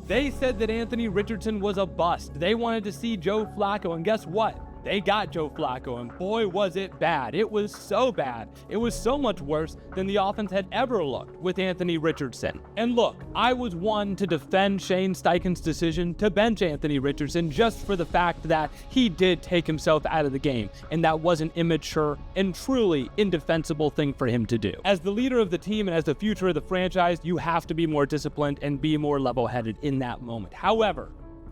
They said that Anthony Richardson was a bust. They wanted to see Joe Flacco, and guess what? They got Joe Flacco, and boy, was it bad. It was so bad. It was so much worse than the offense had ever looked with Anthony Richardson. And look, I was one to defend Shane Steichen's decision to bench Anthony Richardson just for the fact that he did take himself out of the game, and that was an immature and truly indefensible thing for him to do. As the leader of the team and as the future of the franchise, you have to be more disciplined and be more level-headed in that moment. However,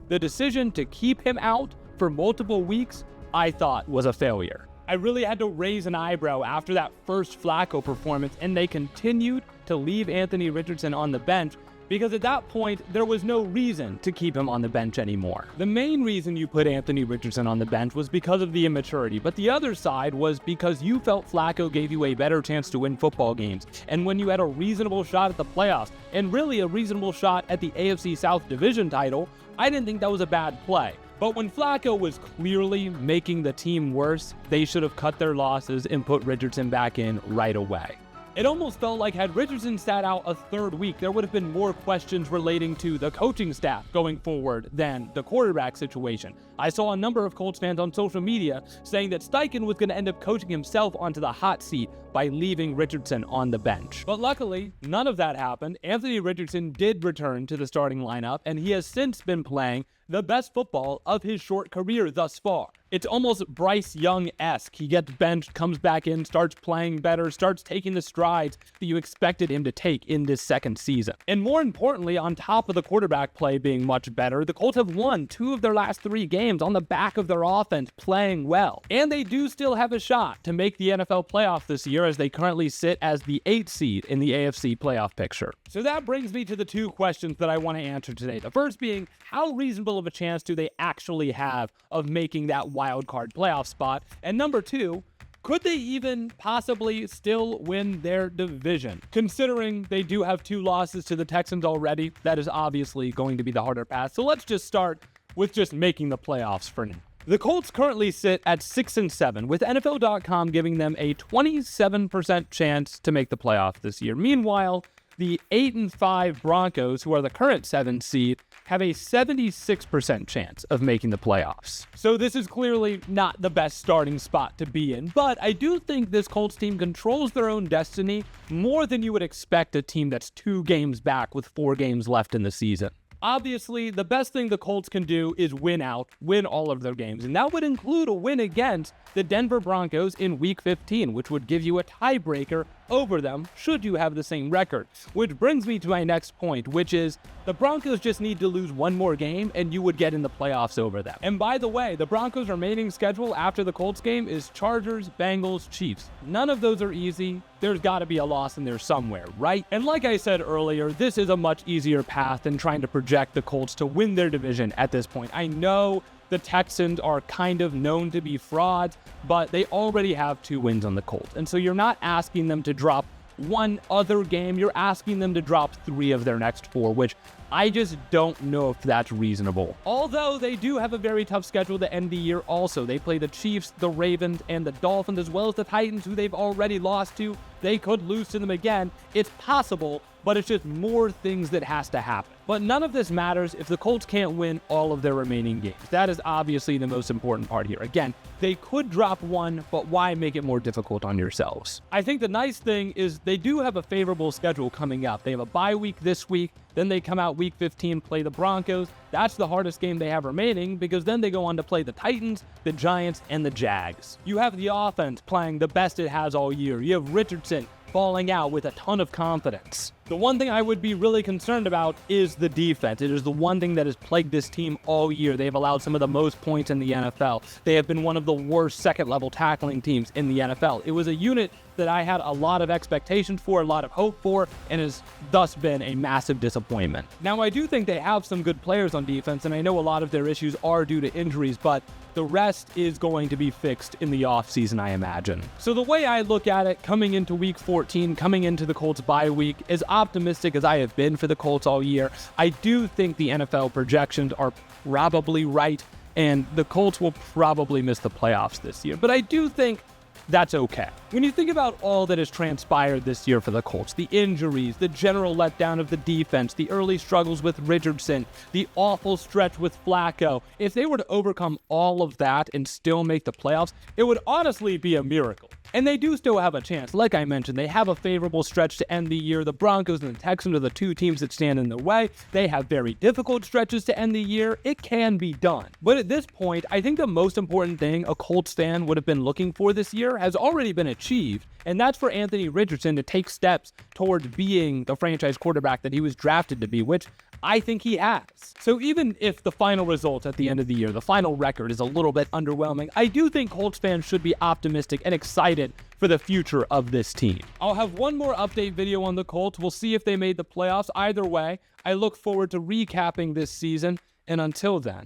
the decision to keep him out for multiple weeks, I thought was a failure. I really had to raise an eyebrow after that first Flacco performance, and they continued to leave Anthony Richardson on the bench because at that point, there was no reason to keep him on the bench anymore. The main reason you put Anthony Richardson on the bench was because of the immaturity, but the other side was because you felt Flacco gave you a better chance to win football games. And when you had a reasonable shot at the playoffs, and really a reasonable shot at the AFC South Division title, I didn't think that was a bad play. But when Flacco was clearly making the team worse, they should have cut their losses and put Richardson back in right away. It almost felt like had Richardson sat out a third week, there would have been more questions relating to the coaching staff going forward than the quarterback situation. I saw a number of Colts fans on social media saying that Steichen was going to end up coaching himself onto the hot seat by leaving Richardson on the bench. But luckily, none of that happened. Anthony Richardson did return to the starting lineup, and he has since been playing the best football of his short career thus far. It's almost Bryce Young-esque. He gets benched, comes back in, starts playing better, starts taking the strides that you expected him to take in this second season. And more importantly, on top of the quarterback play being much better, the Colts have won 2 of their last 3 games on the back of their offense playing well. And they do still have a shot to make the NFL playoff this year as they currently sit as the 8th seed in the AFC playoff picture. So that brings me to the 2 questions that I want to answer today. The first being, how reasonable of a chance do they actually have of making that wild card playoff spot? And number 2, could they even possibly still win their division? Considering they do have 2 losses to the Texans already, that is obviously going to be the harder path. So let's just start with just making the playoffs for now. The Colts currently sit at 6-7, with NFL.com giving them a 27% chance to make the playoff this year. Meanwhile, the 8-5 Broncos, who are the current 7th seed, have a 76% chance of making the playoffs. So this is clearly not the best starting spot to be in, but I do think this Colts team controls their own destiny more than you would expect a team that's 2 games back with 4 games left in the season. Obviously, the best thing the Colts can do is win all of their games, and that would include a win against the Denver Broncos in Week 15, which would give you a tiebreaker over them should you have the same record. Which brings me to my next point, which is the Broncos just need to lose 1 more game and you would get in the playoffs over them. And by the way, the Broncos' remaining schedule after the Colts game is Chargers, Bengals, Chiefs. None of those are easy. There's got to be a loss in there somewhere, right? And like I said earlier, this is a much easier path than trying to project the Colts to win their division at this point. I know the Texans are kind of known to be frauds, but they already have 2 wins on the Colts. And so you're not asking them to drop 1 other game. You're asking them to drop 3 of their next 4, which I just don't know if that's reasonable. Although they do have a very tough schedule to end the year also. They play the Chiefs, the Ravens, and the Dolphins, as well as the Titans, who they've already lost to. They could lose to them again. It's possible, but it's just more things that has to happen. But none of this matters if the Colts can't win all of their remaining games. That is obviously the most important part here. Again, they could drop 1, but why make it more difficult on yourselves? I think the nice thing is they do have a favorable schedule coming up. They have a bye week this week, then they come out Week 15, play the Broncos. That's the hardest game they have remaining because then they go on to play the Titans, the Giants, and the Jags. You have the offense playing the best it has all year. You have Richardson falling out with a ton of confidence. The one thing I would be really concerned about is the defense. It is the one thing that has plagued this team all year. They have allowed some of the most points in the NFL. They have been one of the worst second-level tackling teams in the NFL. It was a unit that I had a lot of expectations for, a lot of hope for, and has thus been a massive disappointment. Now, I do think they have some good players on defense, and I know a lot of their issues are due to injuries, but the rest is going to be fixed in the offseason, I imagine. So the way I look at it, coming into Week 14, coming into the Colts bye week, as optimistic as I have been for the Colts all year, I do think the NFL projections are probably right, and the Colts will probably miss the playoffs this year. But I do think that's okay. When you think about all that has transpired this year for the Colts, the injuries, the general letdown of the defense, the early struggles with Richardson, the awful stretch with Flacco, if they were to overcome all of that and still make the playoffs, it would honestly be a miracle. And they do still have a chance. Like I mentioned, they have a favorable stretch to end the year. The Broncos and the Texans are the two teams that stand in their way. They have very difficult stretches to end the year. It can be done. But at this point, I think the most important thing a Colts fan would have been looking for this year has already been achieved, and that's for Anthony Richardson to take steps towards being the franchise quarterback that he was drafted to be, which I think he has. So even if the final result at the end of the year, the final record is a little bit underwhelming, I do think Colts fans should be optimistic and excited for the future of this team. I'll have one more update video on the Colts. We'll see if they made the playoffs. Either way, I look forward to recapping this season, and until then,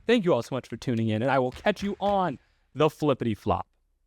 thank you all so much for tuning in, and I will catch you on the flippity flop.